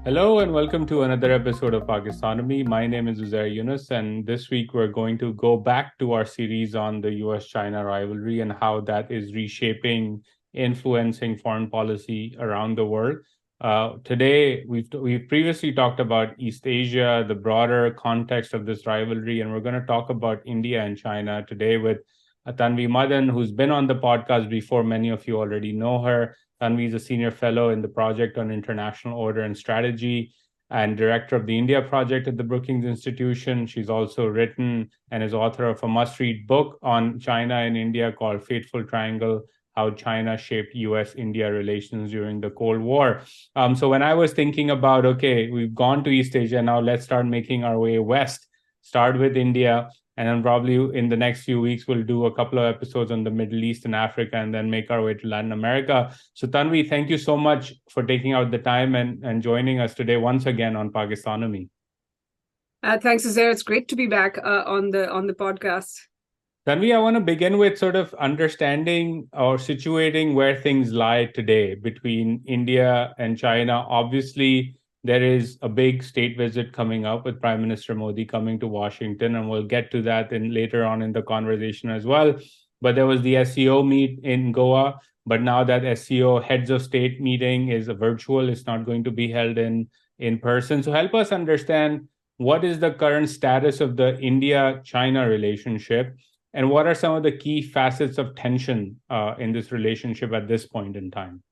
Hello and welcome to another episode of Pakistonomy. My name is Uzair, and this week we're going to go back to our series on the US-China rivalry and how that is reshaping, influencing foreign policy around the world. Today, we've previously talked about East Asia, the broader context of this rivalry, and we're going to talk about India and China today with Tanvi Madan, who's been on the podcast before. Many of you already know her. Tanvi is a senior fellow in the Project on International Order and Strategy and director of the India project at the Brookings Institution. She's also written and is author of a must-read book on China and India called Fateful Triangle: How China Shaped US-India Relations During the Cold War. So when I was thinking about, okay, we've gone to East Asia, now let's start making our way west, start with India, and then probably in the next few weeks, we'll do a couple of episodes on the Middle East and Africa, and then make our way to Latin America. So Tanvi, thank you so much for taking out the time and joining us today once again on Pakistonomy. Thanks, Uzair. It's great to be back on the podcast. Tanvi, I want to begin with sort of understanding or situating where things lie today between India and China. Obviously, there is a big state visit coming up with Prime Minister Modi coming to Washington, and we'll get to that later on in the conversation as well. But there was the SCO meet in Goa, but now that SCO heads of state meeting is a virtual, it's not going to be held in person. So help us understand what is the current status of the India-China relationship, and what are some of the key facets of tension in this relationship at this point in time?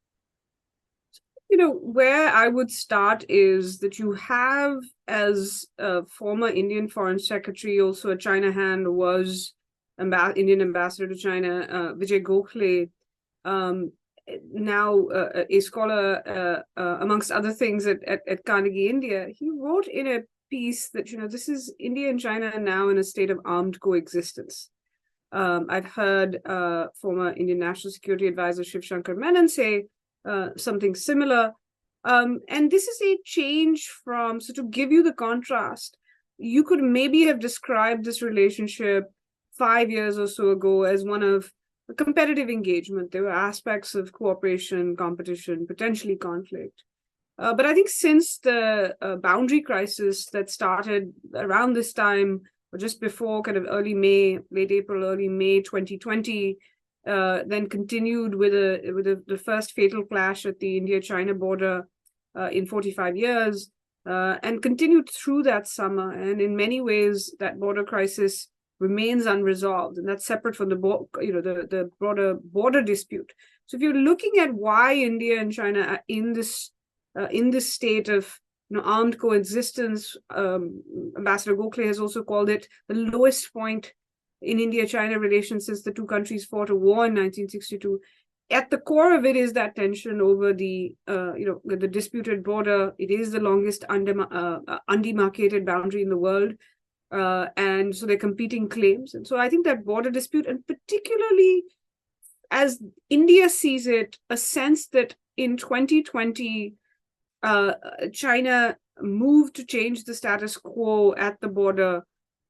Where I would start is that you have, as a former Indian Foreign Secretary, also a China hand, was Indian ambassador to China, Vijay Gokhale, now a scholar, amongst other things, at Carnegie India. He wrote in a piece that, this is India and China now in a state of armed coexistence. I've heard former Indian National Security Advisor Shiv Shankar Menon say something similar. And this is a change from, so to give you the contrast, you could maybe have described this relationship 5 years or so ago as one of a competitive engagement. There were aspects of cooperation, competition, potentially conflict. But I think since the boundary crisis that started around this time, or just before, kind of early May, late April, early May 2020, then continued with the first fatal clash at the India-China border in 45 years, and continued through that summer. And in many ways, that border crisis remains unresolved, and that's separate from the broader border dispute. So if you're looking at why India and China are in this state of armed coexistence, Ambassador Gokhale has also called it the lowest point in India-China relations since the two countries fought a war in 1962. At the core of it is that tension over the disputed border. It is the longest undemarcated boundary in the world, and so they're competing claims. And so I think that border dispute, and particularly as India sees it, a sense that in 2020, China moved to change the status quo at the border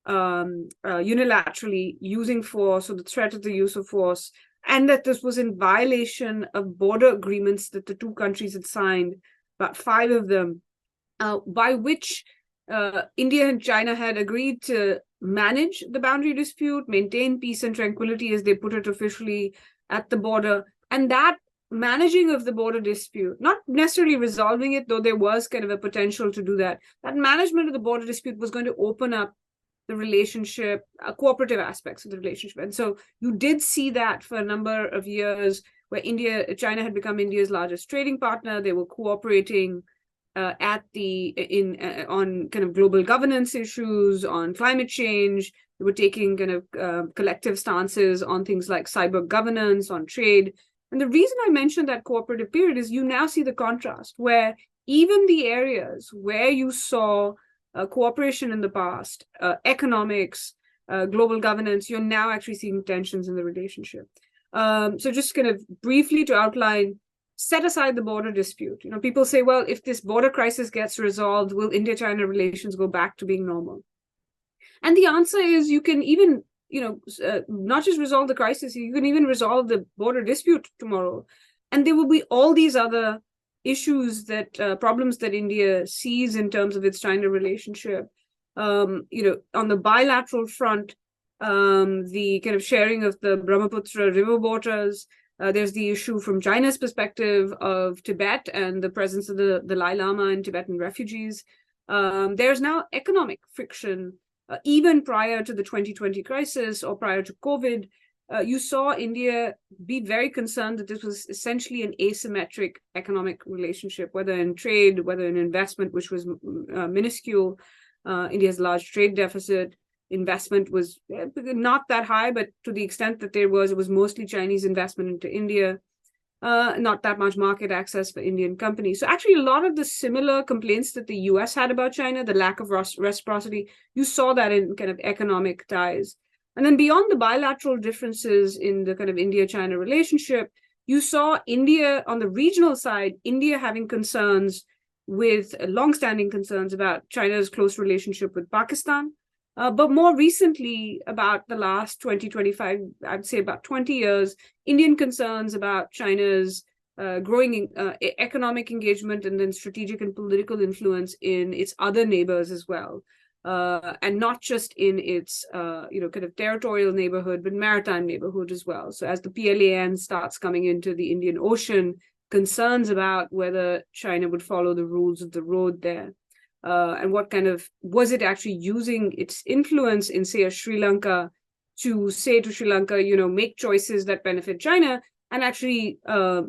unilaterally, using force, or the threat of the use of force, and that this was in violation of border agreements that the two countries had signed, about 5 of them, by which India and China had agreed to manage the boundary dispute, maintain peace and tranquility, as they put it officially, at the border. And that managing of the border dispute, not necessarily resolving it, though there was kind of a potential to do that, that management of the border dispute was going to open up the relationship, cooperative aspects of the relationship. And so you did see that for a number of years, where China had become India's largest trading partner. They were cooperating on kind of global governance issues, on climate change. They were taking kind of collective stances on things like cyber governance, on trade. And the reason I mentioned that cooperative period is you now see the contrast, where even the areas where you saw cooperation in the past, economics, global governance, you're now actually seeing tensions in the relationship. So just kind of briefly to outline, set aside the border dispute. People say, well, if this border crisis gets resolved, will India-China relations go back to being normal? And the answer is you can even not just resolve the crisis, you can even resolve the border dispute tomorrow. And there will be all these other issues problems that India sees in terms of its China relationship. On the bilateral front, the kind of sharing of the Brahmaputra river waters. There's the issue from China's perspective of Tibet and the presence of the Dalai Lama and Tibetan refugees. There's now economic friction, even prior to the 2020 crisis or prior to COVID. You saw India be very concerned that this was essentially an asymmetric economic relationship, whether in trade, whether in investment, which was minuscule. India's large trade deficit. Investment was not that high, but to the extent that it was mostly Chinese investment into India. Not that much market access for Indian companies. So actually, a lot of the similar complaints that the US had about China, the lack of reciprocity, you saw that in kind of economic ties. And then beyond the bilateral differences in the kind of India-China relationship, you saw India on the regional side, India having concerns with longstanding concerns about China's close relationship with Pakistan. But more recently, about the last 20, 25, I'd say about 20 years, Indian concerns about China's growing economic engagement and then strategic and political influence in its other neighbors as well. And not just in its, kind of territorial neighborhood, but maritime neighborhood as well. So as the PLAN starts coming into the Indian Ocean, concerns about whether China would follow the rules of the road there. And what kind of, was it actually using its influence in, say, Sri Lanka to say to Sri Lanka, make choices that benefit China and actually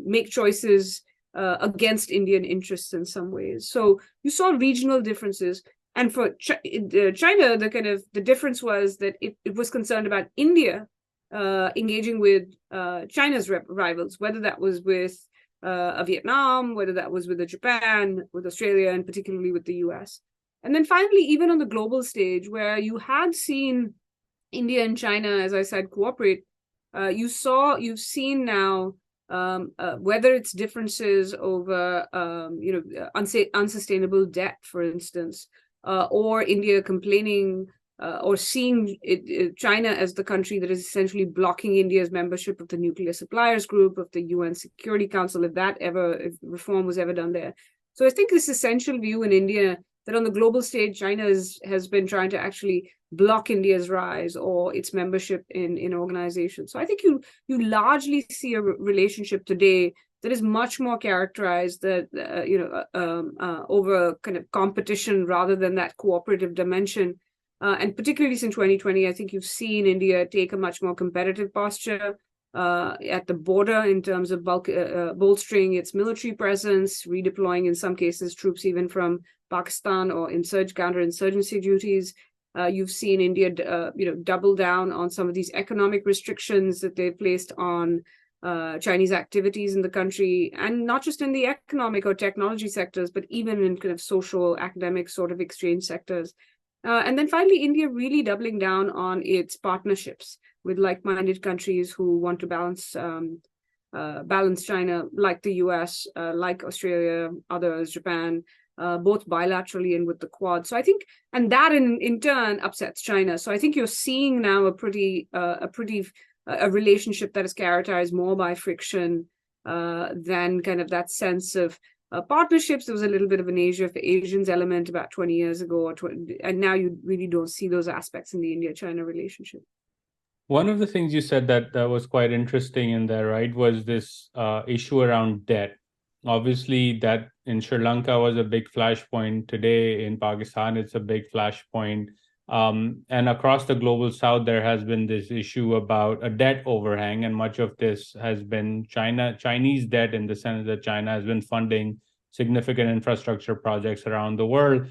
make choices against Indian interests in some ways. So you saw regional differences. And for China, the difference was that it was concerned about India engaging with China's rivals, whether that was with Vietnam, whether that was with Japan, with Australia, and particularly with the US. And then finally, even on the global stage, where you had seen India and China, as I said, cooperate, you've seen now whether it's differences over, unsustainable debt, for instance, or India complaining or seeing China as the country that is essentially blocking India's membership of the Nuclear Suppliers Group, of the UN Security Council, if reform was ever done there. So I think this essential view in India that on the global stage, China has been trying to actually block India's rise or its membership in organizations. So I think you largely see a relationship today that is much more characterized that over kind of competition rather than that cooperative dimension. And particularly since 2020, I think you've seen India take a much more competitive posture at the border in terms of bolstering its military presence, redeploying in some cases troops even from Pakistan or counterinsurgency duties. You've seen India, double down on some of these economic restrictions that they've placed on Chinese activities in the country, and not just in the economic or technology sectors, but even in kind of social, academic sort of exchange sectors. And then finally, India really doubling down on its partnerships with like-minded countries who want to balance China, like the US, like Australia, others, Japan, both bilaterally and with the Quad. So I think, and that in turn upsets China. So I think you're seeing now a relationship that is characterized more by friction than kind of that sense of partnerships. There was a little bit of an Asia for Asians element about 20 years ago, and now you really don't see those aspects in the India-China relationship. One of the things you said that was quite interesting in there, right, was this issue around debt. Obviously, that in Sri Lanka was a big flashpoint. Today in Pakistan, it's a big flashpoint. And across the global south, there has been this issue about a debt overhang, and much of this has been Chinese debt, in the sense that China has been funding significant infrastructure projects around the world.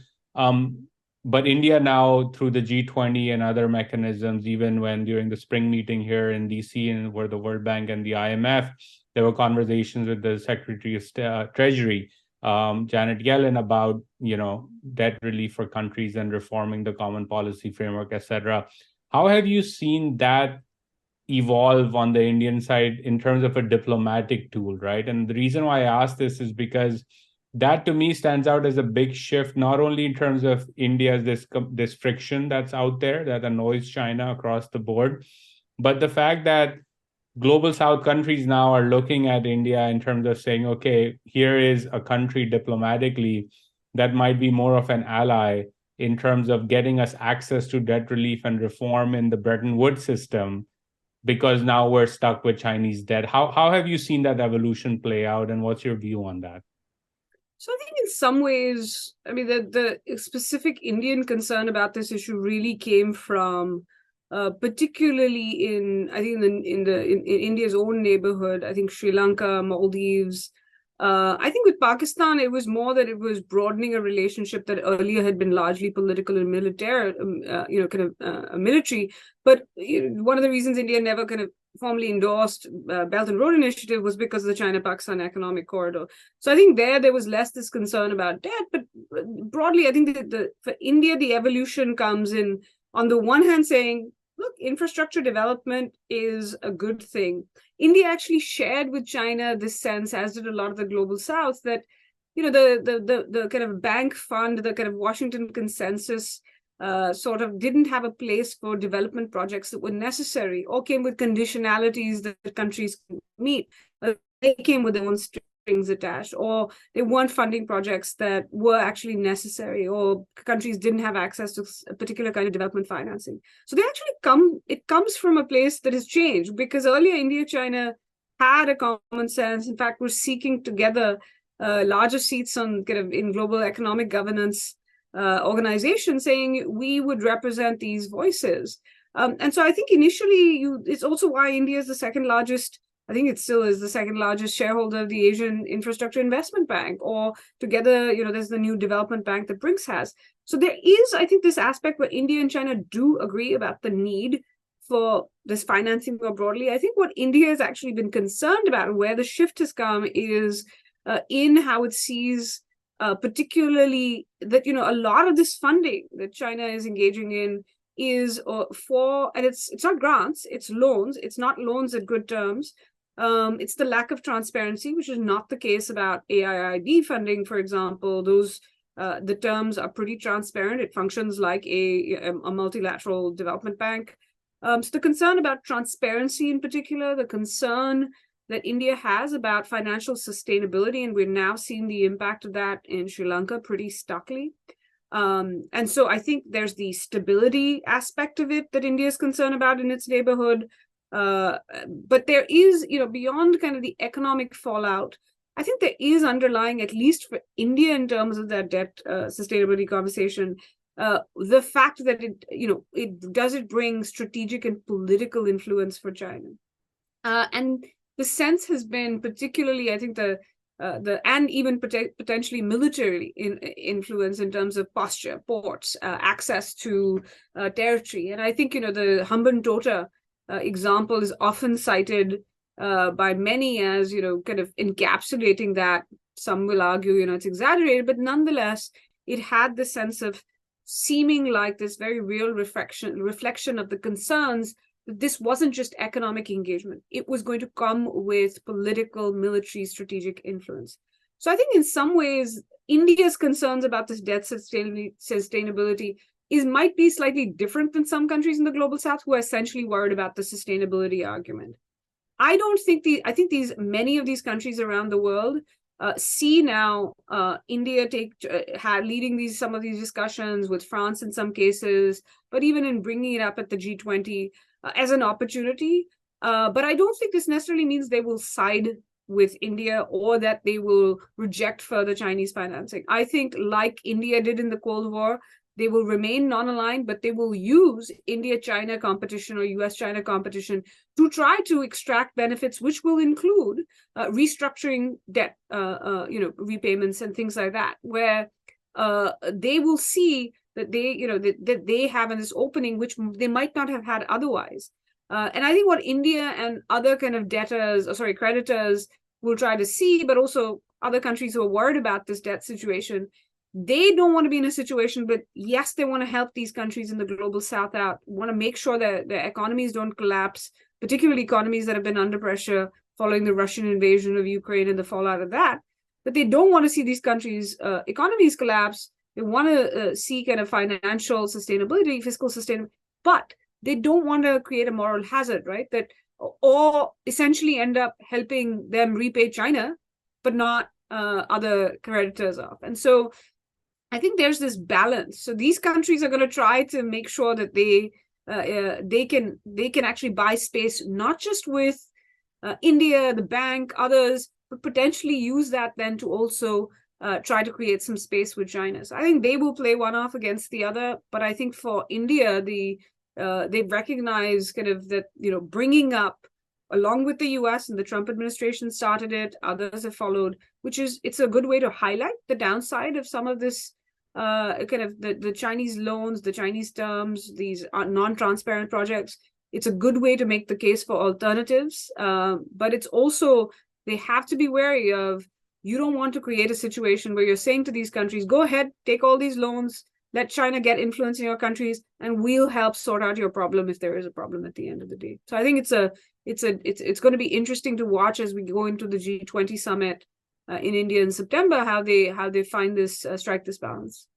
But India now, through the G20 and other mechanisms, even when during the spring meeting here in DC, and where the World Bank and the IMF, there were conversations with the Secretary of Treasury, Janet Yellen, about debt relief for countries and reforming the common policy framework, etc. How have you seen that evolve on the Indian side in terms of a diplomatic tool, right? And the reason why I ask this is because that to me stands out as a big shift, not only in terms of India's this friction that's out there that annoys China across the board, but the fact that global South countries now are looking at India in terms of saying, okay, here is a country diplomatically that might be more of an ally in terms of getting us access to debt relief and reform in the Bretton Woods system, because now we're stuck with Chinese debt. How have you seen that evolution play out, and what's your view on that? So I think in some ways, I mean, the specific Indian concern about this issue really came from, particularly in, I think in India's own neighborhood. I think Sri Lanka, Maldives. I think with Pakistan, it was more that it was broadening a relationship that earlier had been largely political and military, military. But one of the reasons India never kind of formally endorsed Belt and Road Initiative was because of the China-Pakistan Economic Corridor. So I think there was less this concern about debt, but broadly, I think for India, the evolution comes in, on the one hand, saying, look, infrastructure development is a good thing. India actually shared with China this sense, as did a lot of the global South, that the kind of bank fund, the kind of Washington consensus sort of didn't have a place for development projects that were necessary or came with conditionalities that countries can meet. They came with their own strings attached, or they weren't funding projects that were actually necessary, or countries didn't have access to a particular kind of development financing. So it comes from a place that has changed, because earlier India, China had a common sense. In fact, were seeking together larger seats on kind of in global economic governance organization, saying we would represent these voices. And so I think initially it's also why India is the second largest, I think it still is the second largest shareholder of the Asian Infrastructure Investment Bank, or together, there's the new development bank that BRICS has. So there is, I think, this aspect where India and China do agree about the need for this financing more broadly. I think what India has actually been concerned about, and where the shift has come, is in how it sees particularly that, a lot of this funding that China is engaging in is for, and it's not grants, it's loans. It's not loans at good terms. It's the lack of transparency, which is not the case about AIIB funding, for example. Those the terms are pretty transparent. It functions like a multilateral development bank. So the concern about transparency in particular, the concern that India has about financial sustainability, and we're now seeing the impact of that in Sri Lanka pretty starkly. And so I think there's the stability aspect of it that India is concerned about in its neighborhood. But there is, beyond kind of the economic fallout, I think there is underlying, at least for India in terms of that debt sustainability conversation, the fact that it bring strategic and political influence for China. And the sense has been, particularly, I think and even potentially military influence in terms of posture, ports, access to territory. And I think, the Hambantota example is often cited by many as, kind of encapsulating that. Some will argue, it's exaggerated, but nonetheless, it had the sense of seeming like this very real reflection of the concerns that this wasn't just economic engagement. It was going to come with political, military, strategic influence. So I think in some ways, India's concerns about this debt sustainability might be slightly different than some countries in the global South who are essentially worried about the sustainability argument. I think many of these countries around the world see now India leading some of these discussions with France in some cases, but even in bringing it up at the G20 as an opportunity. But I don't think this necessarily means they will side with India or that they will reject further Chinese financing. I think, like India did in the Cold War, they will remain non-aligned, but they will use India-China competition or US-China competition to try to extract benefits, which will include restructuring debt, repayments and things like that, where they will see that that they have in this opening, which they might not have had otherwise. And I think what India and other kind of creditors will try to see, but also other countries who are worried about this debt situation, they don't want to be in a situation, but yes, they want to help these countries in the global South out, want to make sure that their economies don't collapse, particularly economies that have been under pressure following the Russian invasion of Ukraine and the fallout of that. But they don't want to see these countries' economies collapse. They want to see kind of financial sustainability, fiscal sustainability, but they don't want to create a moral hazard, right? That, or essentially end up helping them repay China, but not other creditors off. And so I think there's this balance. So these countries are going to try to make sure that they can actually buy space, not just with India, the bank, others, but potentially use that then to also try to create some space with China. So I think they will play one off against the other. But I think for India, they recognize kind of that, bringing up, along with the US, and the Trump administration started it, others have followed, it's a good way to highlight the downside of some of this kind of the Chinese loans, the Chinese terms, these non-transparent projects. It's a good way to make the case for alternatives, but it's also, they have to be wary of, you don't want to create a situation where you're saying to these countries, go ahead, take all these loans, let China get influence in your countries, and we'll help sort out your problem if there is a problem at the end of the day. So I think it's going to be interesting to watch as we go into the G20 summit in India in September, how they find this strike this balance.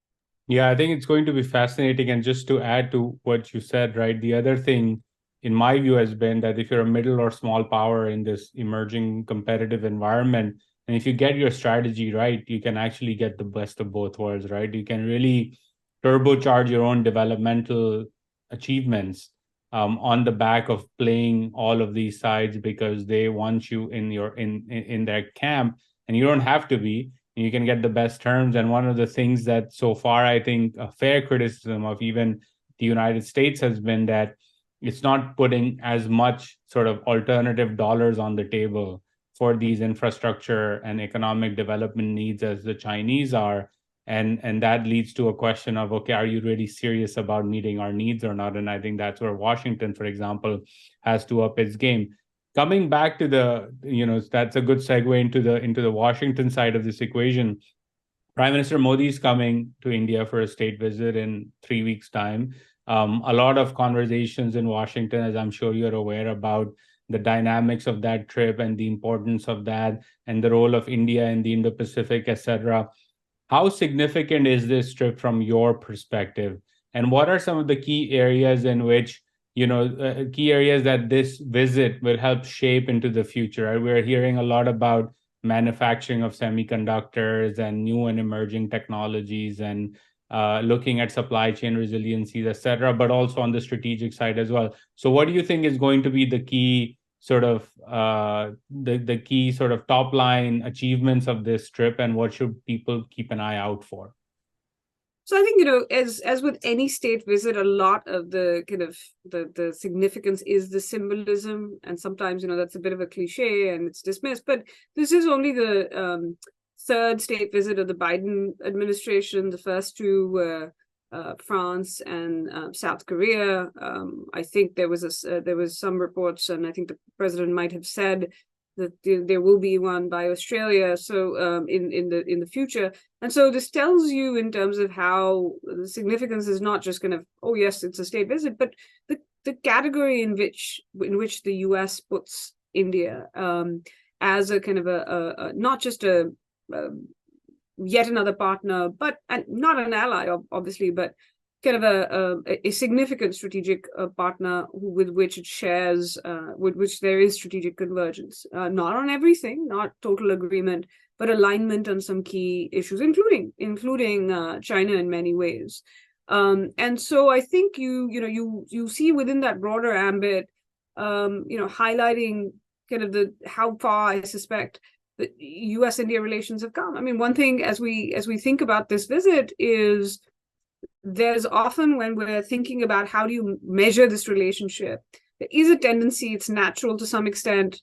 Yeah, I think it's going to be fascinating. And just to add to what you said, right, the other thing in my view has been that if you're a middle or small power in this emerging competitive environment, and if you get your strategy right, you can actually get the best of both worlds, right? You can really turbocharge your own developmental achievements on the back of playing all of these sides because they want you in their camp, and you don't have to be. You can get the best terms. And one of the things that so far, I think, a fair criticism of even the United States has been that it's not putting as much sort of alternative dollars on the table for these infrastructure and economic development needs as the Chinese are. And that leads to a question of, okay, are you really serious about meeting our needs or not? And I think that's where Washington, for example, has to up its game. Coming back to that's a good segue into the Washington side of this equation. Prime Minister Modi is coming to India for a state visit in 3 weeks' time. A lot of conversations in Washington, as I'm sure you're aware, about the dynamics of that trip and the importance of that and the role of India in the Indo-Pacific, etc. How significant is this trip from your perspective? And what are some of the key areas in which, key areas that this visit will help shape into the future? Right? We're hearing a lot about manufacturing of semiconductors and new and emerging technologies and looking at supply chain resiliencies, et cetera, but also on the strategic side as well. So what do you think is going to be the key sort of the key sort of top line achievements of this trip, and what should people keep an eye out for? So I think, as with any state visit, a lot of the kind of the significance is the symbolism. And sometimes, that's a bit of a cliche and it's dismissed, but this is only the third state visit of the Biden administration. The first two were France and South Korea. I think there was some reports, and I think the president might have said that there will be one by Australia. So in the future, and so this tells you in terms of how the significance is not just kind of, oh yes, it's a state visit, but the category in which the U.S. puts India as a kind of a not just a yet another partner, but and not an ally, obviously, but kind of a significant strategic partner with which it shares, with which there is strategic convergence, not on everything, not total agreement, but alignment on some key issues, including China in many ways. And so I think you see within that broader ambit, highlighting kind of how far I suspect the U.S.-India relations have come. I mean, one thing as we think about this visit is there's often, when we're thinking about how do you measure this relationship, there is a tendency, it's natural to some extent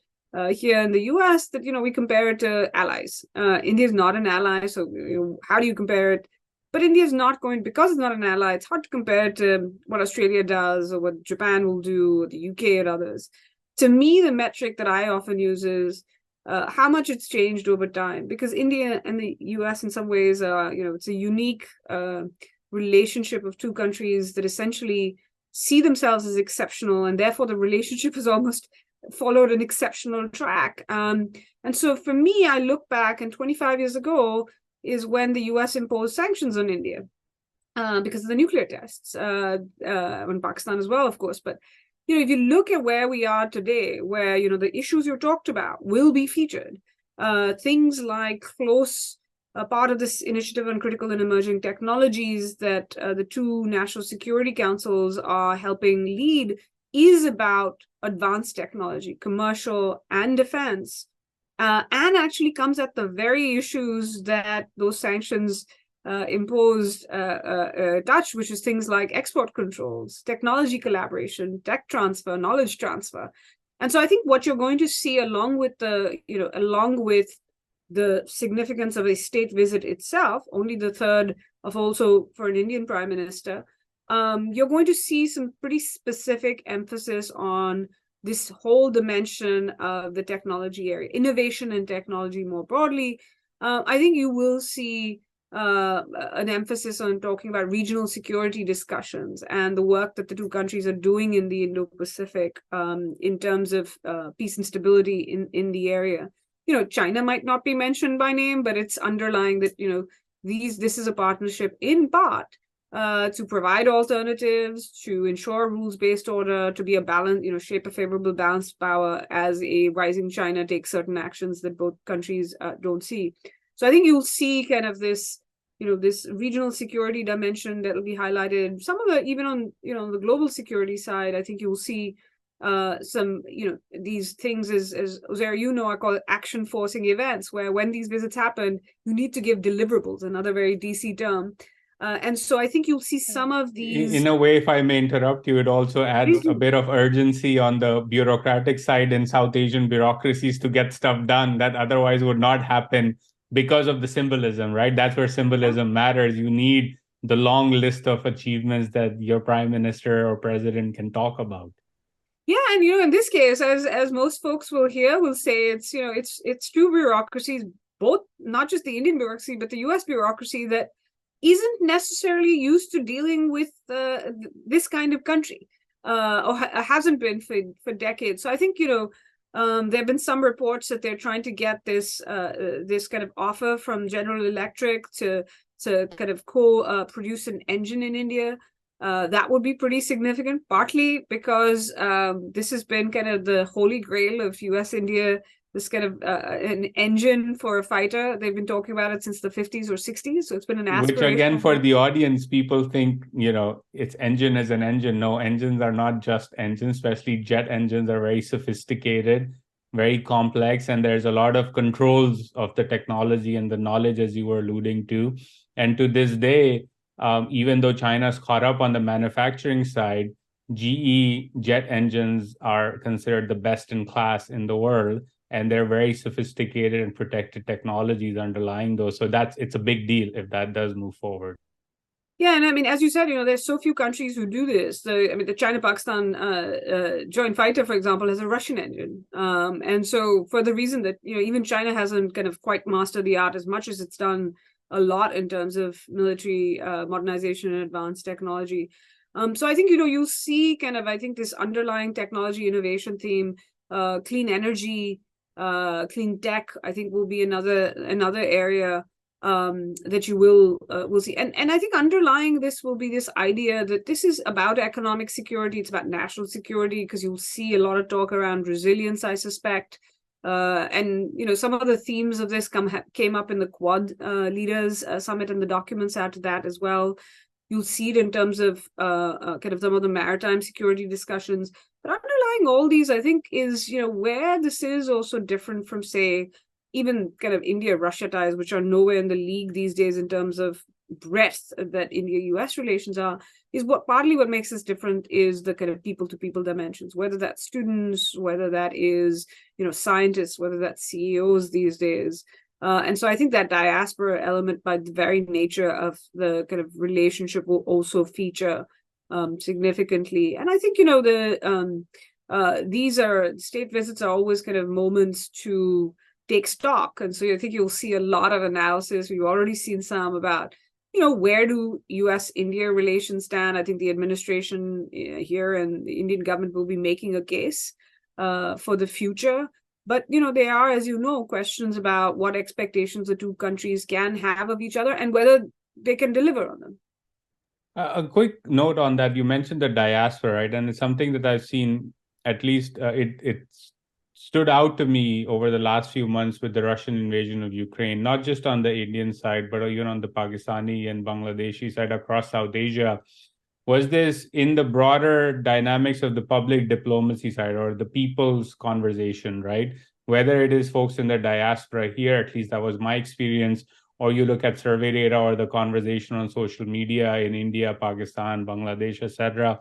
here in the U.S. that, we compare it to allies. India is not an ally, so how do you compare it? But India is not going, because it's not an ally, it's hard to compare it to what Australia does or what Japan will do, or the UK and others. To me, the metric that I often use is how much it's changed over time, because India and the US in some ways are, it's a unique relationship of two countries that essentially see themselves as exceptional, and therefore the relationship has almost followed an exceptional track. And so for me, I look back, and 25 years ago is when the US imposed sanctions on India because of the nuclear tests, on Pakistan as well, of course. But if you look at where we are today, where, the issues you talked about will be featured, things like close part of this initiative on critical and emerging technologies that the two national security councils are helping lead is about advanced technology, commercial and defense, and actually comes at the very issues that those sanctions imposed touch, which is things like export controls, technology collaboration, tech transfer, knowledge transfer. And so I think what you're going to see along with the significance of a state visit itself, only the third of also for an Indian prime minister, you're going to see some pretty specific emphasis on this whole dimension of the technology area, innovation and technology more broadly. I think you will see an emphasis on talking about regional security discussions and the work that the two countries are doing in the Indo-Pacific in terms of peace and stability in the area. China might not be mentioned by name, but it's underlying that, this is a partnership in part to provide alternatives, to ensure rules-based order, to be a balance, shape a favorable balanced power as a rising China takes certain actions that both countries don't see. So I think you'll see kind of this, this regional security dimension that will be highlighted. Some of the, even on, the global security side, I think you'll see some, these things as Uzair, I call it action forcing events, where when these visits happen, you need to give deliverables, another very DC term. And so I think you'll see some of these. In a way, if I may interrupt you, it also adds a bit of urgency on the bureaucratic side in South Asian bureaucracies to get stuff done that otherwise would not happen because of the symbolism, right? That's where symbolism matters. You need the long list of achievements that your prime minister or president can talk about. Yeah, and in this case, as most folks will say, it's two bureaucracies, both not just the Indian bureaucracy, but the U.S. bureaucracy that isn't necessarily used to dealing with this kind of country, or hasn't been for decades. So I think there have been some reports that they're trying to get this kind of offer from General Electric to kind of co-produce an engine in India. That would be pretty significant, partly because this has been kind of the holy grail of US-India, this kind of an engine for a fighter. They've been talking about it since the 50s or 60s, so it's been an aspiration. Which again, for the audience, people think, it's engine as an engine. No, engines are not just engines, especially jet engines are very sophisticated, very complex, and there's a lot of controls of the technology and the knowledge, as you were alluding to. And to this day, even though China's caught up on the manufacturing side, GE jet engines are considered the best in class in the world, and they're very sophisticated and protected technologies underlying those. So it's a big deal if that does move forward. Yeah, and I mean, as you said, there's so few countries who do this. The China-Pakistan joint fighter, for example, has a Russian engine. And so for the reason that, even China hasn't kind of quite mastered the art as much as it's done a lot in terms of military modernization and advanced technology. So I think, you'll see kind of, I think, this underlying technology innovation theme, clean energy, clean tech, I think will be another area that you will see. And I think underlying this will be this idea that this is about economic security, it's about national security, because you'll see a lot of talk around resilience, I suspect. And some of the themes of this came up in the Quad leaders summit, and the documents out to that as well. You'll see it in terms of kind of some of the maritime security discussions. But underlying all these, I think, is where this is also different from, say, even kind of India-Russia ties, which are nowhere in the league these days in terms of breadth that India-US relations are, is partly what makes this different is the kind of people-to-people dimensions, whether that's students, whether that is, scientists, whether that's CEOs these days. And so I think that diaspora element, by the very nature of the kind of relationship, will also feature significantly. And I think, these state visits are always kind of moments to take stock. And so I think you'll see a lot of analysis. We've already seen some about, where do US-India relations stand? I think the administration here and the Indian government will be making a case for the future. But, there are, as questions about what expectations the two countries can have of each other and whether they can deliver on them. A quick note on that. You mentioned the diaspora, right? And it's something that I've seen, at least it stood out to me over the last few months with the Russian invasion of Ukraine, not just on the Indian side, but even on the Pakistani and Bangladeshi side across South Asia. Was this in the broader dynamics of the public diplomacy side or the people's conversation, right? Whether it is folks in the diaspora here, at least that was my experience, or you look at survey data or the conversation on social media in India, Pakistan, Bangladesh, etc.,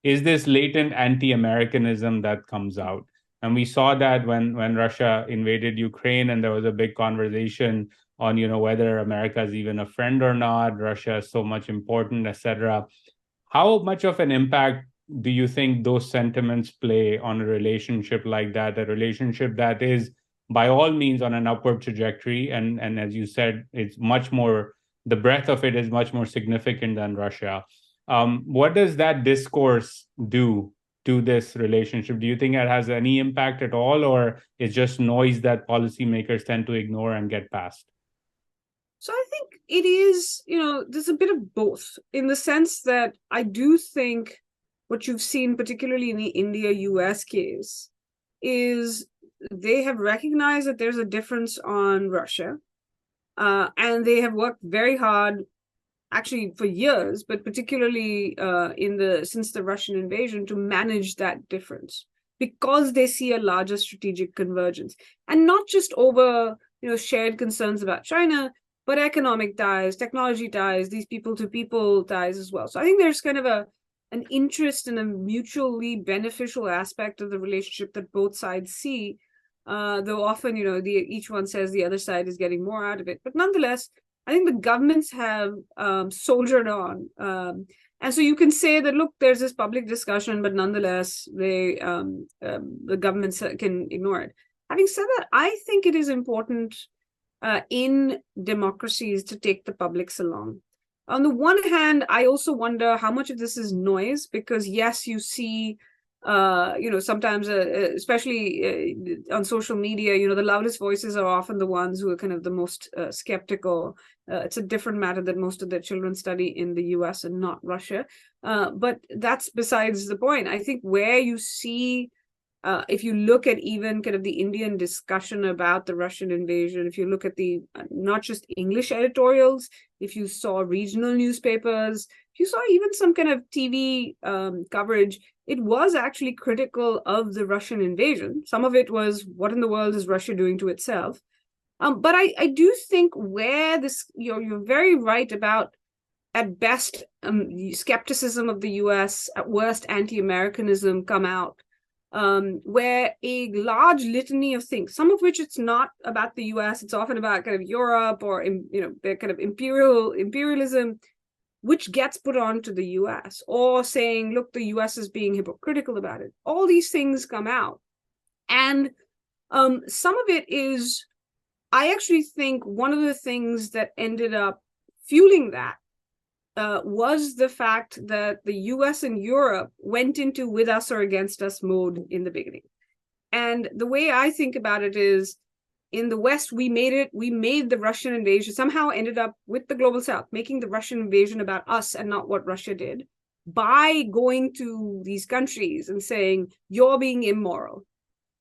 is this latent anti-Americanism that comes out. And we saw that when Russia invaded Ukraine, and there was a big conversation on, whether America is even a friend or not, Russia is so much important, etc. How much of an impact do you think those sentiments play on a relationship like that, a relationship that is by all means on an upward trajectory? And as you said, it's much more, the breadth of it is much more significant than Russia. What does that discourse do to this relationship? Do you think it has any impact at all, or it's just noise that policymakers tend to ignore and get past? So I think it is, there's a bit of both, in the sense that I do think what you've seen, particularly in the India-US case, is they have recognized that there's a difference on Russia, and they have worked very hard, actually for years, but particularly since the Russian invasion, to manage that difference, because they see a larger strategic convergence, and not just over shared concerns about China, but economic ties, technology ties, these people-to-people ties as well. So I think there's kind of an interest in a mutually beneficial aspect of the relationship that both sides see, though often, each one says the other side is getting more out of it. But nonetheless, I think the governments have soldiered on. And so you can say that, look, there's this public discussion, but nonetheless, the governments can ignore it. Having said that, I think it is important in democracies to take the publics along. On the one hand, I also wonder how much of this is noise, because yes, you see, sometimes, especially on social media, the loudest voices are often the ones who are kind of the most skeptical. It's a different matter that most of the children study in the US and not Russia. But that's besides the point. I think where you see, if you look at even kind of the Indian discussion about the Russian invasion, if you look at the not just English editorials, if you saw regional newspapers, if you saw even some kind of TV coverage, it was actually critical of the Russian invasion. Some of it was, what in the world is Russia doing to itself? But I do think where this, you're very right about, at best, skepticism of the US, at worst, anti-Americanism come out. Where a large litany of things, some of which it's not about the US, it's often about kind of Europe or kind of imperialism, which gets put on to the US, or saying, look, the US is being hypocritical about it. All these things come out. And some of it is, I actually think one of the things that ended up fueling that was the fact that the US and Europe went into with us or against us mode in the beginning. And the way I think about it is, in the West, we made the Russian invasion, somehow ended up with the global South, making the Russian invasion about us and not what Russia did, by going to these countries and saying, you're being immoral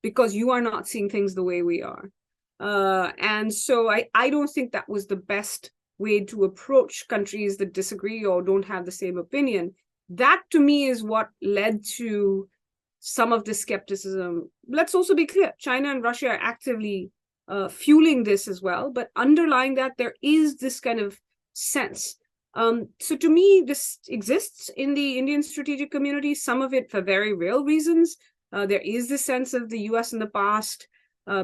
because you are not seeing things the way we are. And so I don't think that was the best way to approach countries that disagree or don't have the same opinion. That, to me, is what led to some of the skepticism. Let's also be clear, China and Russia are actively fueling this as well, but underlying that, there is this kind of sense. So to me, this exists in the Indian strategic community, some of it for very real reasons. There is this sense of the US in the past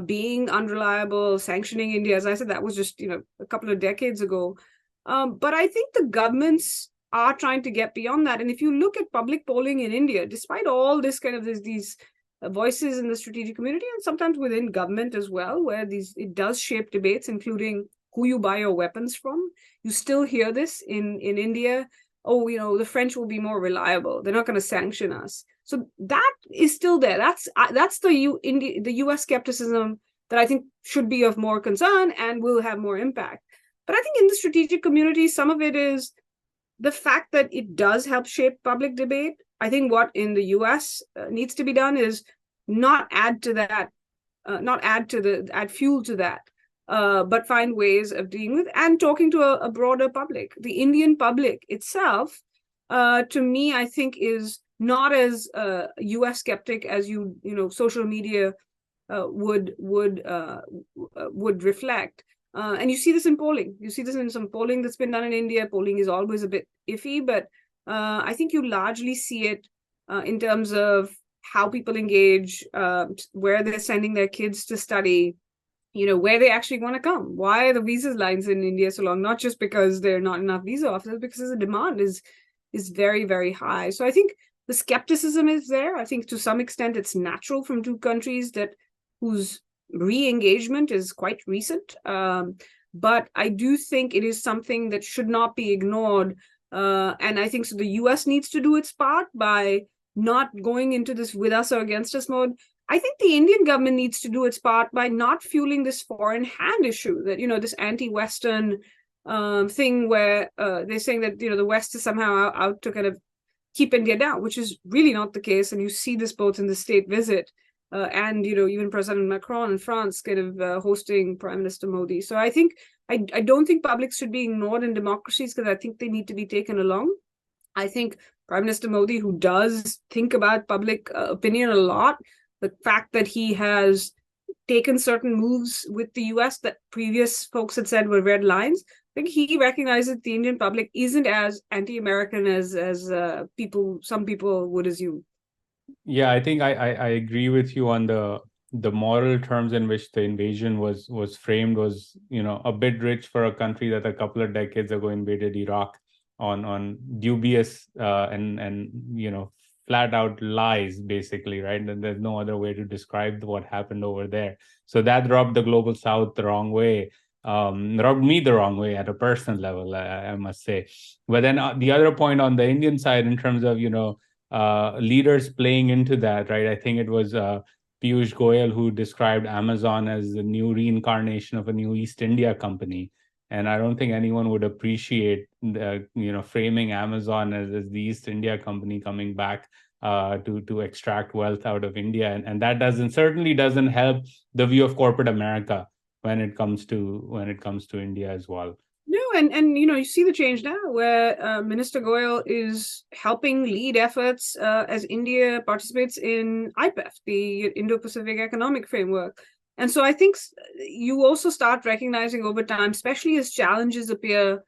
being unreliable, sanctioning India. As I said, that was just a couple of decades ago. But I think the governments are trying to get beyond that. And if you look at public polling in India, despite all this kind of these voices in the strategic community, and sometimes within government as well, where it does shape debates, including who you buy your weapons from, you still hear this in India. Oh, the French will be more reliable. They're not going to sanction us. So that is still there. That's the US skepticism that I think should be of more concern and will have more impact. But I think in the strategic community, some of it is the fact that it does help shape public debate. I think what in the US needs to be done is not add to that, add fuel to that, but find ways of dealing with and talking to a broader public. The Indian public itself, to me, I think is not as US skeptic as social media would reflect. And you see this in polling. You see this in some polling that's been done in India. Polling is always a bit iffy, but I think you largely see it in terms of how people engage, where they're sending their kids to study, where they actually want to come. Why are the visa lines in India so long? Not just because there are not enough visa officers, because the demand is very, very high. So I think the skepticism is there. I think to some extent it's natural from two countries whose re-engagement is quite recent. But I do think it is something that should not be ignored. And I think so the US needs to do its part by not going into this with us or against us mode. I think the Indian government needs to do its part by not fueling this foreign hand issue, that, this anti-Western thing where they're saying that, the West is somehow out to kind of keep India down, which is really not the case. And you see this both in the state visit and, even President Macron in France kind of hosting Prime Minister Modi. So I think, I don't think publics should be ignored in democracies, because I think they need to be taken along. I think Prime Minister Modi, who does think about public opinion a lot, the fact that he has taken certain moves with the US that previous folks had said were red lines, I think he recognizes the Indian public isn't as anti-American as some people would assume. Yeah, I think I agree with you on the moral terms in which the invasion was framed was, a bit rich for a country that a couple of decades ago invaded Iraq on dubious and flat out lies, basically, right? And there's no other way to describe what happened over there. So that rubbed the global South the wrong way. Rubbed me the wrong way at a personal level, I must say. But then the other point on the Indian side, in terms of leaders playing into that, right? I think it was Piyush Goyal who described Amazon as the new reincarnation of a new East India company. And I don't think anyone would appreciate framing Amazon as the East India company coming back to extract wealth out of India, and that certainly doesn't help the view of corporate America when it comes to India as well. No, and you see the change now where Minister Goyal is helping lead efforts as India participates in IPEF, the Indo-Pacific Economic Framework. And so I think you also start recognizing over time, especially as challenges appear,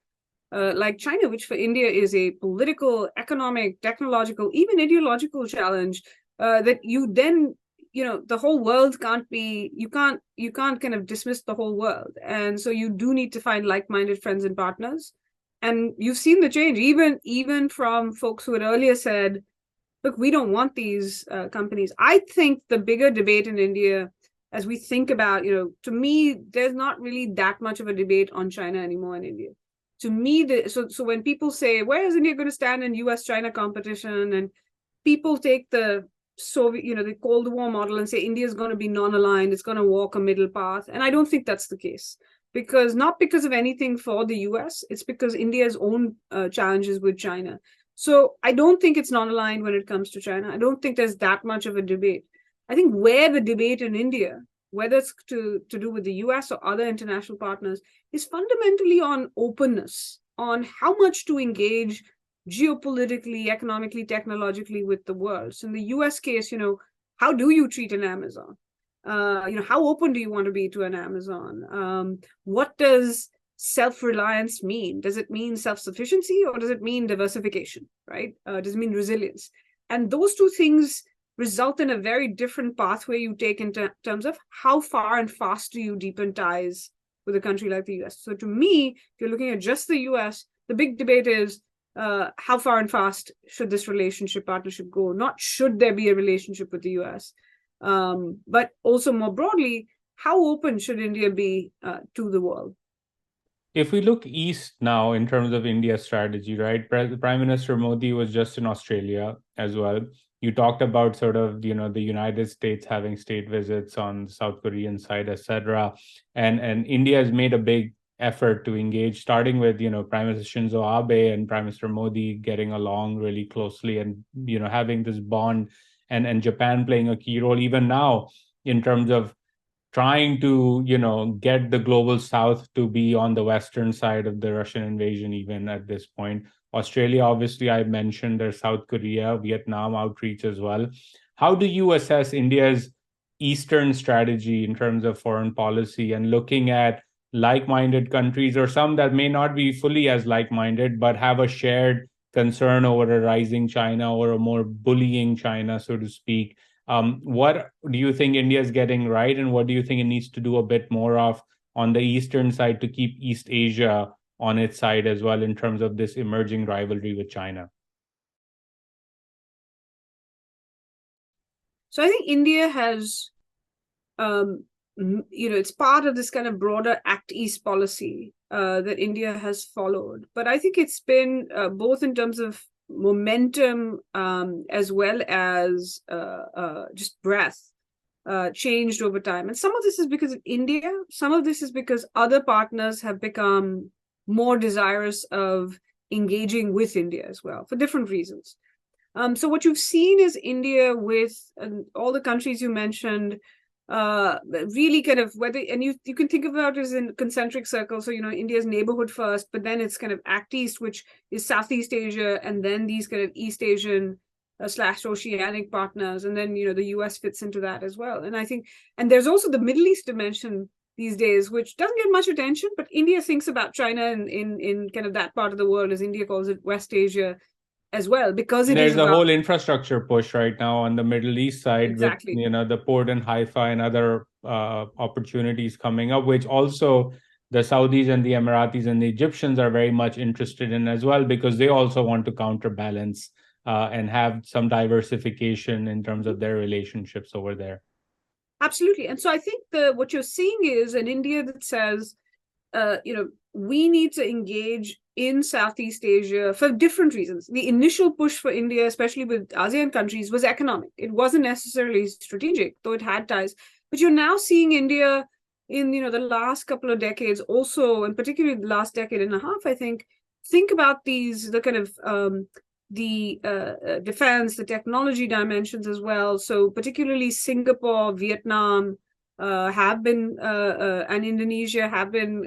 like China, which for India is a political, economic, technological, even ideological challenge, that you then, the whole world you can't kind of dismiss the whole world. And so you do need to find like-minded friends and partners. And you've seen the change, even from folks who had earlier said, look, we don't want these companies. I think the bigger debate in India, as we think about, to me, there's not really that much of a debate on China anymore in India. To me, so when people say, where is India going to stand in US-China competition? And people take the Soviet, the Cold War model and say India is going to be non-aligned, it's going to walk a middle path. And I don't think that's the case, not because of anything for the US, it's because India's own challenges with China. So I don't think it's non-aligned when it comes to China. I don't think there's that much of a debate. I think where the debate in India, whether it's to do with the US or other international partners, is fundamentally on openness, on how much to engage geopolitically, economically, technologically with the world. So in the US case, how do you treat an Amazon? How open do you want to be to an Amazon? What does self-reliance mean? Does it mean self-sufficiency, or does it mean diversification, right? Does it mean resilience? And those two things result in a very different pathway you take in terms of how far and fast do you deepen ties with a country like the US. So to me, if you're looking at just the US, the big debate is how far and fast should this partnership go? Not should there be a relationship with the US, but also more broadly, how open should India be to the world? If we look east now in terms of India's strategy, right? Prime Minister Modi was just in Australia as well. You talked about sort of, the United States having state visits on the South Korean side, etc. And India has made a big effort to engage, starting with, Prime Minister Shinzo Abe and Prime Minister Modi getting along really closely and, having this bond, and Japan playing a key role even now in terms of trying to, get the global south to be on the western side of the Russian invasion, even at this point. Australia, obviously, I mentioned there's South Korea, Vietnam outreach as well. How do you assess India's Eastern strategy in terms of foreign policy and looking at like-minded countries, or some that may not be fully as like-minded, but have a shared concern over a rising China or a more bullying China, so to speak? What do you think India is getting right, and what do you think it needs to do a bit more of on the eastern side to keep East Asia on its side as well in terms of this emerging rivalry with China? So I think India has, it's part of this kind of broader Act East policy that India has followed. But I think it's been both in terms of momentum as well as just breadth changed over time. And some of this is because of India. Some of this is because other partners have become more desirous of engaging with India as well for different reasons. So what you've seen is India with all the countries you mentioned, really kind of whether, and you can think about it as in concentric circles. So, India's neighborhood first, but then it's kind of Act East, which is Southeast Asia, and then these kind of East Asian / oceanic partners, and then, the US fits into that as well. And I think, and there's also the Middle East dimension these days, which doesn't get much attention, but India thinks about China in kind of that part of the world, as India calls it, West Asia, as well, because there's a whole infrastructure push right now on the Middle East side. Exactly. With the port in Haifa and other opportunities coming up, which also the Saudis and the Emiratis and the Egyptians are very much interested in as well, because they also want to counterbalance and have some diversification in terms of their relationships over there. Absolutely. And so I think what you're seeing is an India that says, we need to engage in Southeast Asia for different reasons. The initial push for India, especially with ASEAN countries, was economic. It wasn't necessarily strategic, though it had ties. But you're now seeing India in, the last couple of decades also, and particularly the last decade and a half, I think about the kind of defense, the technology dimensions as well. So particularly Singapore, Vietnam, have been and Indonesia have been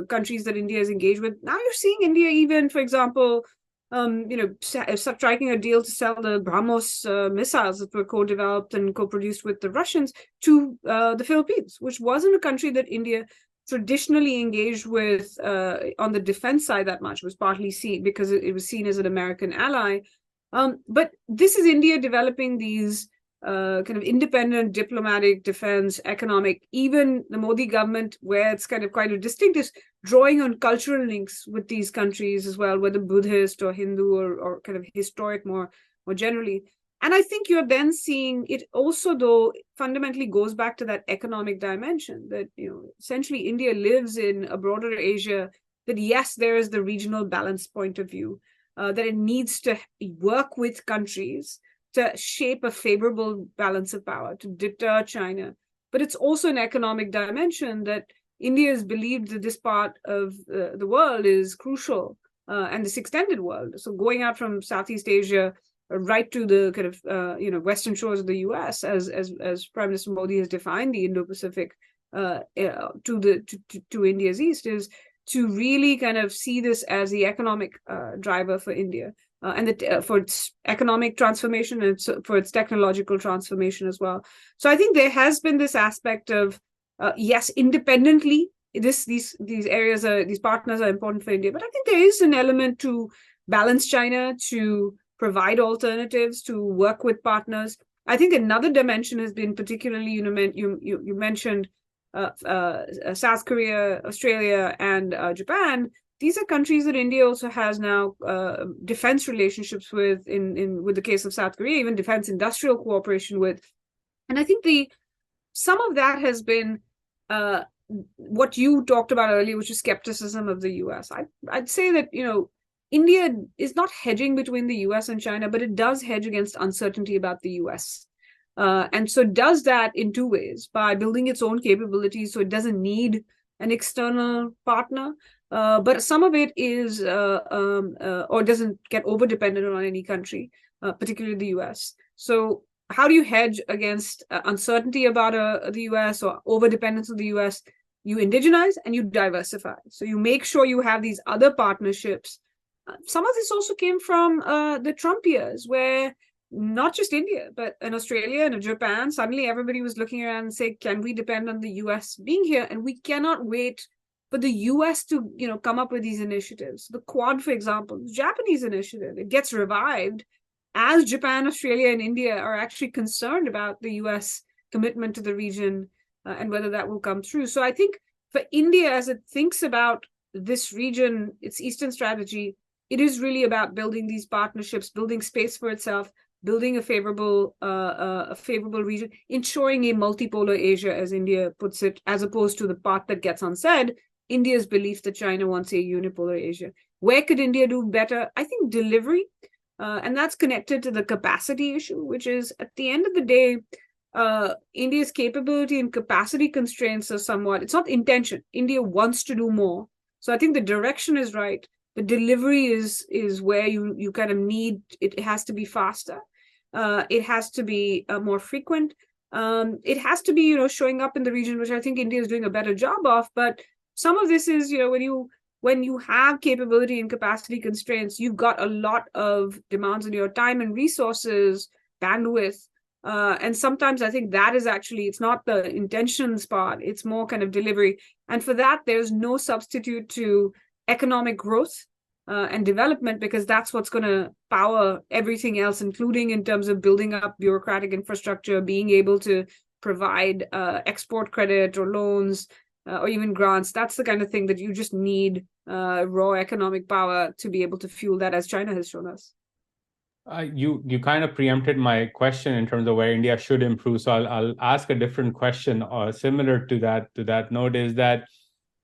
countries that India has engaged with. Now you're seeing India even, for example, striking a deal to sell the BrahMos missiles that were co-developed and co-produced with the Russians to the Philippines, which wasn't a country that India traditionally engaged with on the defense side that much. It was partly seen because it was seen as an American ally. But this is India developing these kind of independent diplomatic, defense, economic, even the Modi government, where it's kind of quite a distinct, is drawing on cultural links with these countries as well, whether Buddhist or Hindu or kind of historic more generally. And I think you're then seeing it also, though, fundamentally goes back to that economic dimension that, essentially India lives in a broader Asia, that yes, there is the regional balance point of view, that it needs to work with countries to shape a favorable balance of power, to deter China. But it's also an economic dimension that India has believed that this part of the world is crucial, and this extended world. So going out from Southeast Asia right to the kind of western shores of the U.S., as Prime Minister Modi has defined the Indo-Pacific to India's east, is to really kind of see this as the economic driver for India. And for its economic transformation and for its technological transformation as well. So I think there has been this aspect of, yes, independently, these areas these partners are important for India, but I think there is an element to balance China, to provide alternatives, to work with partners. I think another dimension has been particularly, you mentioned South Korea, Australia, and Japan. These are countries that India also has now defense relationships with, with the case of South Korea, even defense industrial cooperation with. And I think some of that has been what you talked about earlier, which is skepticism of the US. I'd say that, India is not hedging between the US and China, but it does hedge against uncertainty about the US. And so it does that in two ways: by building its own capabilities, so it doesn't need an external partner, but some of it is or doesn't get over dependent on any country, particularly the US. So how do you hedge against uncertainty about the US or over dependence of the US? You indigenize and you diversify. So you make sure you have these other partnerships. Some of this also came from the Trump years, where not just India, but in Australia and in Japan, suddenly everybody was looking around and saying, can we depend on the US being here? And we cannot wait for the US to, come up with these initiatives. The Quad, for example, the Japanese initiative, it gets revived as Japan, Australia, and India are actually concerned about the US commitment to the region and whether that will come through. So I think for India, as it thinks about this region, its Eastern strategy, it is really about building these partnerships, building space for itself, building a favorable region, ensuring a multipolar Asia, as India puts it, as opposed to the part that gets unsaid, India's belief that China wants a unipolar Asia. Where could India do better? I think delivery, and that's connected to the capacity issue, which is at the end of the day, India's capability and capacity constraints are somewhat, it's not intention. India wants to do more. So I think the direction is right. The delivery is where you kind of need, it has to be faster. It has to be more frequent. It has to be, showing up in the region, which I think India is doing a better job of. But some of this is, when you have capability and capacity constraints, you've got a lot of demands on your time and resources, bandwidth. And sometimes I think that is actually, it's not the intentions part, it's more kind of delivery. And for that, there's no substitute to economic growth and development, because that's what's going to power everything else, including in terms of building up bureaucratic infrastructure, being able to provide export credit or loans or even grants. That's the kind of thing that you just need raw economic power to be able to fuel that, as China has shown us. You kind of preempted my question in terms of where India should improve. So I'll ask a different question similar to that note, is that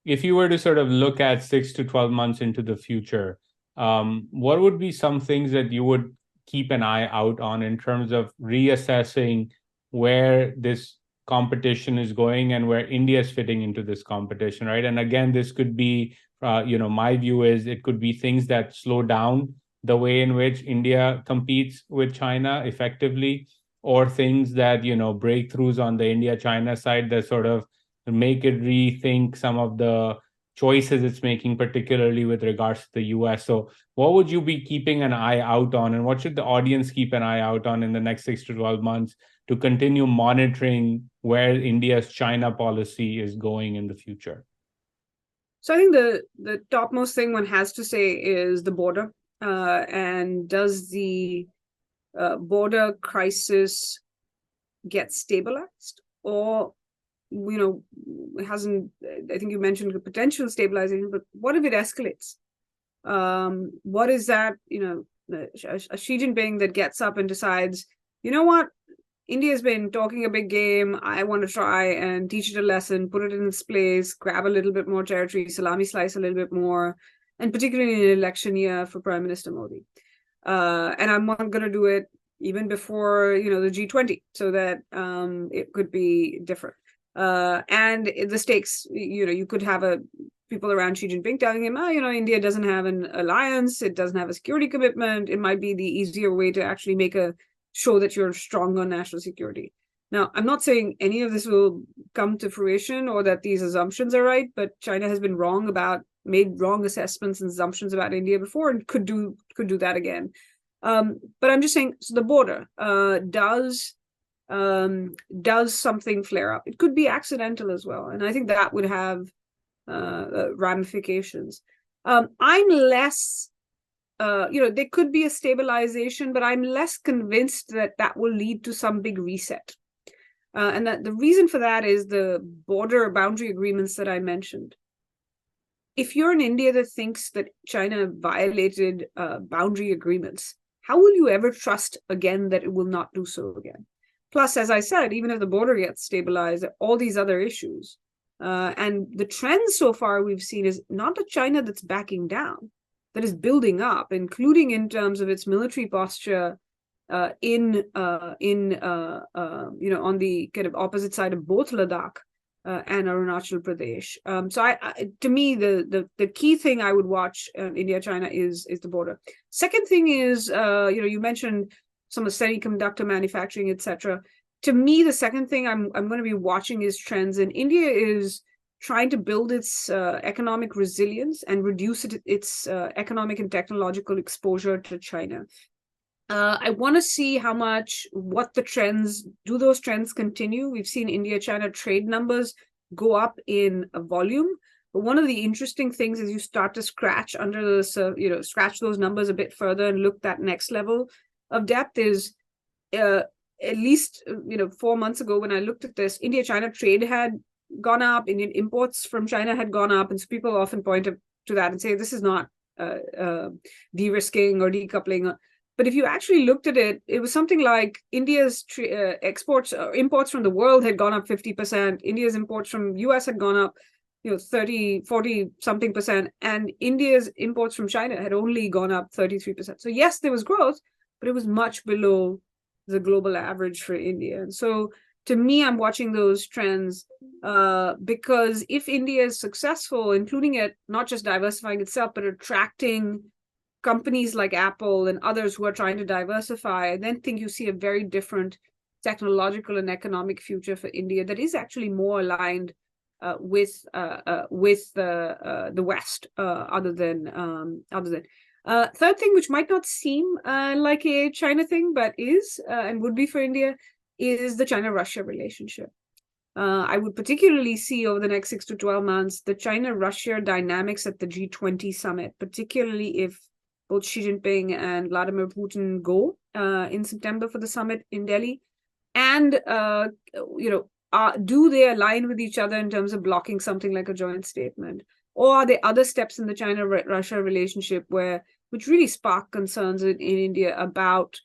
if you were to sort of look at 6 to 12 months into the future, what would be some things that you would keep an eye out on in terms of reassessing where this competition is going and where India is fitting into this competition, right? And again, this could be, my view is it could be things that slow down the way in which India competes with China effectively, or things that, breakthroughs on the India-China side that sort of make it rethink some of the choices it's making, particularly with regards to the US. So what would you be keeping an eye out on, and what should the audience keep an eye out on in the next 6 to 12 months to continue monitoring where India's China policy is going in the future? So I think the topmost thing one has to say is the border. And does the border crisis get stabilized, or it hasn't? I think you mentioned the potential stabilization, but what if it escalates? What is that? A Xi Jinping that gets up and decides, you know what, India's been talking a big game. I want to try and teach it a lesson, put it in its place, grab a little bit more territory, salami slice a little bit more, and particularly in an election year for Prime Minister Modi. And I'm not going to do it even before, the G20, so that it could be different. And the stakes, you could have people around Xi Jinping telling him, India doesn't have an alliance, it doesn't have a security commitment. It might be the easier way to actually show that you're strong on national security. Now, I'm not saying any of this will come to fruition or that these assumptions are right, but China has been made wrong assessments and assumptions about India before, and could do that again. But I'm just saying, so the border does something flare up? It could be accidental as well, and I think that would have ramifications. I'm less. There could be a stabilization, but I'm less convinced that will lead to some big reset. And that the reason for that is the border boundary agreements that I mentioned. If you're in India that thinks that China violated boundary agreements, how will you ever trust again that it will not do so again? Plus, as I said, even if the border gets stabilized, all these other issues. And the trend so far we've seen is not a China that's backing down, that is building up, including in terms of its military posture on the kind of opposite side of both Ladakh. and Arunachal Pradesh. So to me, the key thing I would watch India-China is the border. Second thing is, you mentioned some of semiconductor manufacturing, etc. To me, the second thing I'm going to be watching is trends. And India is trying to build its economic resilience and reduce its economic and technological exposure to China. I want to see what the trends, do those trends continue? We've seen India-China trade numbers go up in volume. But one of the interesting things is you start to scratch under the, scratch those numbers a bit further and look that next level of depth is, at least, 4 months ago when I looked at this, India-China trade had gone up, Indian imports from China had gone up. And so people often point to that and say, this is not de-risking or decoupling. But if you actually looked at it, it was something like India's imports from the world had gone up 50%. India's imports from US had gone up, 30, 40 something percent. And India's imports from China had only gone up 33%. So yes, there was growth, but it was much below the global average for India. And so to me, I'm watching those trends because if India is successful, including it, not just diversifying itself, but attracting companies like Apple and others who are trying to diversify, I then think you see a very different technological and economic future for India that is actually more aligned with the West, other than. Third thing, which might not seem like a China thing, but is and would be for India, is the China-Russia relationship. I would particularly see over the next 6 to 12 months the China-Russia dynamics at the G20 summit, particularly if both Xi Jinping and Vladimir Putin go in September for the summit in Delhi. And, do they align with each other in terms of blocking something like a joint statement? Or are there other steps in the China-Russia relationship which really spark concerns in India about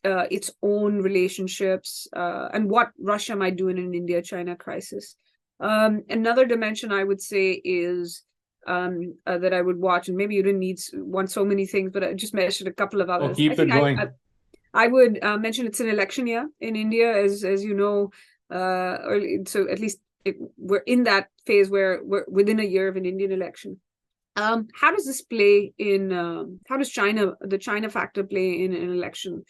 its own relationships and what Russia might do in an India-China crisis? Another dimension I would say is that I would watch, and maybe you didn't want so many things, but I just mentioned a couple of others. Keep it going. I would mention it's an election year in India, as you know, so at least we're in that phase where we're within a year of an Indian election. How does this play in? How does the China factor play in an election,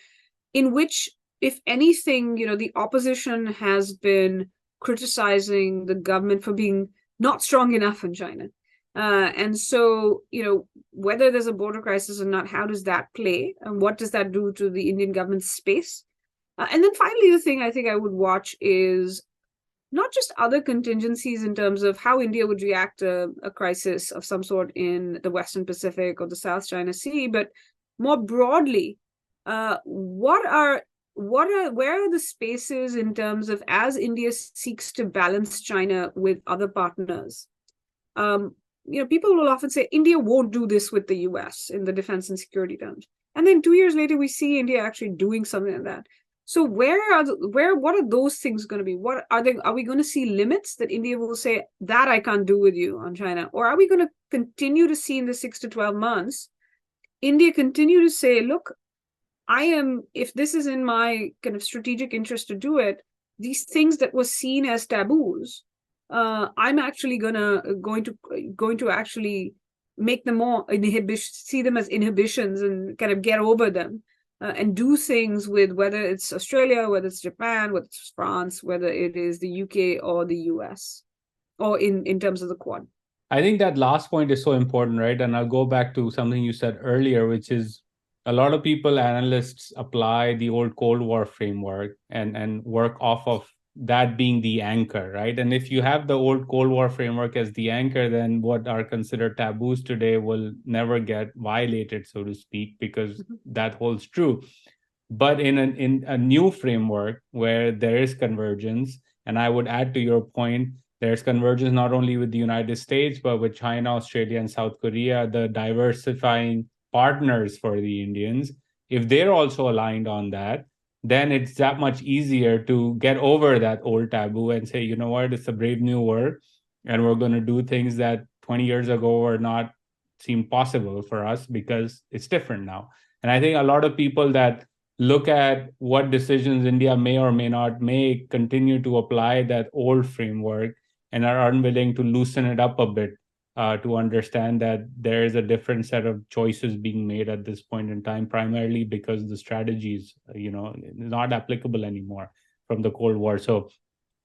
in which, if anything, the opposition has been criticizing the government for being not strong enough in China? And so, whether there's a border crisis or not, how does that play? And what does that do to the Indian government's space? And then finally, the thing I think I would watch is not just other contingencies in terms of how India would react to a crisis of some sort in the Western Pacific or the South China Sea, but more broadly, where are the spaces in terms of, as India seeks to balance China with other partners? People will often say India won't do this with the US in the defense and security terms. And then 2 years later, we see India actually doing something like that. So what are those things going to be? What are they? Are we going to see limits that India will say that I can't do with you on China? Or are we going to continue to see in the 6 to 12 months, India continue to say, look, if this is in my kind of strategic interest to do it, these things that were seen as taboos, I'm actually going to actually make them more see them as inhibitions and kind of get over them and do things with, whether it's Australia, whether it's Japan, whether it's France, whether it is the UK or the US, or in terms of the Quad. I think that last point is so important, right? And I'll go back to something you said earlier, which is a lot of analysts apply the old Cold War framework and work off of that being the anchor, right? And if you have the old Cold War framework as the anchor, then what are considered taboos today will never get violated, so to speak, because that holds true. But in a new framework where there is convergence, and I would add to your point, there's convergence not only with the United States, but with China, Australia, and South Korea, the diversifying partners for the Indians. If they're also aligned on that, then it's that much easier to get over that old taboo and say, you know what, it's a brave new world, and we're going to do things that 20 years ago were not seem possible for us because it's different now. And I think a lot of people that look at what decisions India may or may not make continue to apply that old framework and are unwilling to loosen it up a bit to understand that there is a different set of choices being made at this point in time, primarily because the strategies, not applicable anymore from the Cold War. So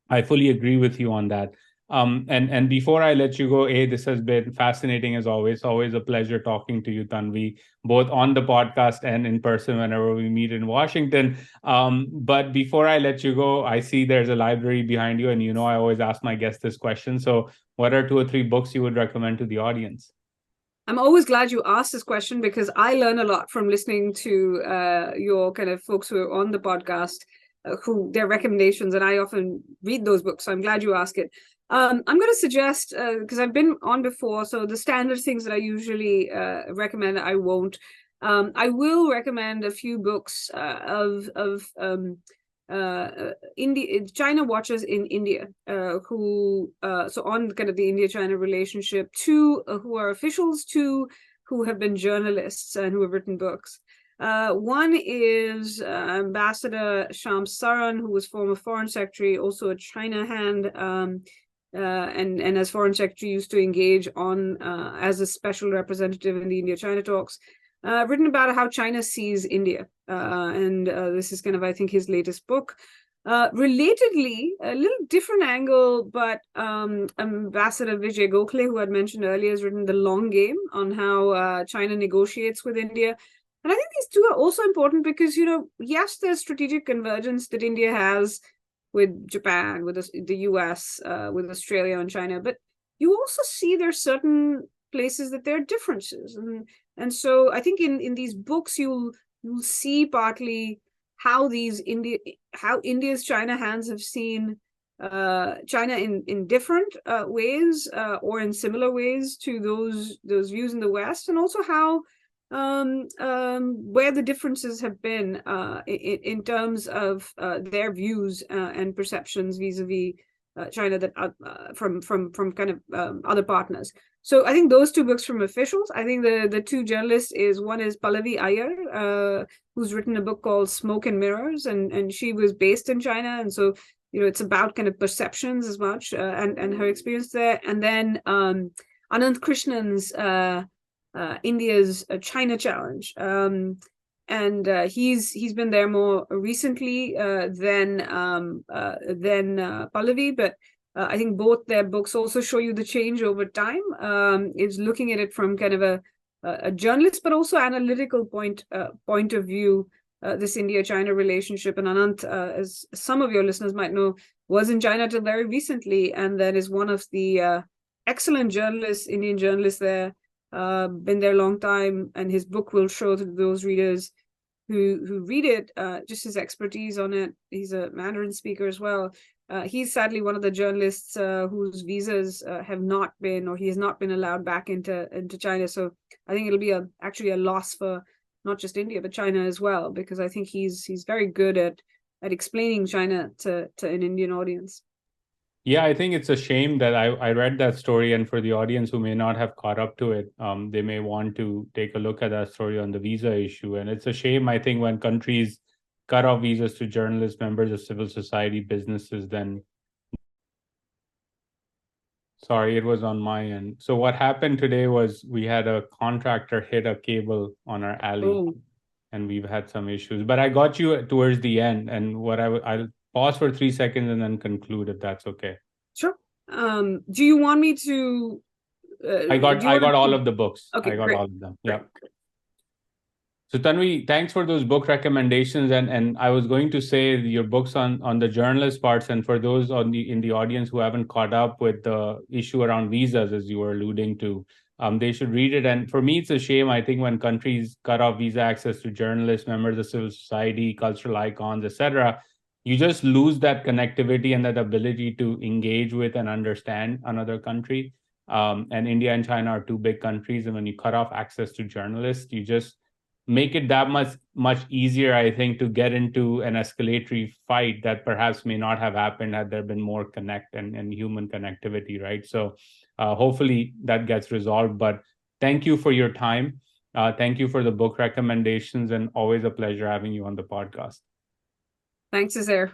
I fully agree with you on that. And before I let you go, this has been fascinating as always. Always a pleasure talking to you, Tanvi, both on the podcast and in person whenever we meet in Washington. But before I let you go, I see there's a library behind you, and I always ask my guests this question. So, what are 2 or 3 books you would recommend to the audience? I'm always glad you asked this question because I learn a lot from listening to your kind of folks who are on the podcast, who their recommendations, and I often read those books. So I'm glad you ask it. I'm going to suggest, because I've been on before, so the standard things that I usually recommend, I won't. I will recommend a few books of China watchers in India, who so on kind of the India-China relationship, 2 who are officials, 2 who have been journalists and who have written books. One is Ambassador Shams Saran, who was former foreign secretary, also a China hand, and as foreign secretary used to engage on as a special representative in the India-China talks. Written about how China sees India. And this is kind of, I think, his latest book. Relatedly, a little different angle, but Ambassador Vijay Gokhale, who I'd mentioned earlier, has written The Long Game on how China negotiates with India. And I think these 2 are also important because, yes, there's strategic convergence that India has with Japan, with the U.S., with Australia and China, but you also see there's certain places that there are differences. And so I think in these books you'll see partly how India's China hands have seen China in different ways or in similar ways to those views in the West, and also how where the differences have been in terms of their views and perceptions vis-a-vis China that from kind of other partners. So I think those 2 books from officials. I think the 2 journalists one is Pallavi Iyer, who's written a book called Smoke and Mirrors, and she was based in China, and so it's about kind of perceptions as much and her experience there. And then Anant Krishnan's India's China Challenge, and he's been there more recently than Pallavi, but I think both their books also show you the change over time. It's looking at it from kind of a journalist, but also analytical point of view. This India-China relationship, and Anant, as some of your listeners might know, was in China till very recently, and then is one of the excellent journalists, Indian journalists there. Been there a long time, and his book will show to those readers who read it just his expertise on it. He's a Mandarin speaker as well. He's sadly one of the journalists whose visas have not been, or he has not been allowed back into China. So I think it'll be actually a loss for not just India but China as well, because I think he's very good at explaining China to an Indian audience. Yeah, I think it's a shame that I read that story, and for the audience who may not have caught up to it, they may want to take a look at that story on the visa issue. And it's a shame, I think, when countries cut off visas to journalists, members of civil society, businesses, then... Sorry, it was on my end. So what happened today was we had a contractor hit a cable on our alley, and we've had some issues. But I got you towards the end, and I'll pause for 3 seconds and then conclude, if that's okay. Sure. Do you want me to? I got all of the books. Okay, I got great. all of them. Yeah. So Tanvi, thanks for those book recommendations. And I was going to say your books on the journalist parts, and for those in the audience who haven't caught up with the issue around visas, as you were alluding to, they should read it. And for me, it's a shame, I think, when countries cut off visa access to journalists, members of civil society, cultural icons, etc., you just lose that connectivity and that ability to engage with and understand another country. And India and China are 2 big countries, and when you cut off access to journalists, you just make it that much easier, I think, to get into an escalatory fight that perhaps may not have happened had there been more connect and human connectivity, right? So hopefully that gets resolved. But thank you for your time. Thank you for the book recommendations, and always a pleasure having you on the podcast. Thanks, Uzair.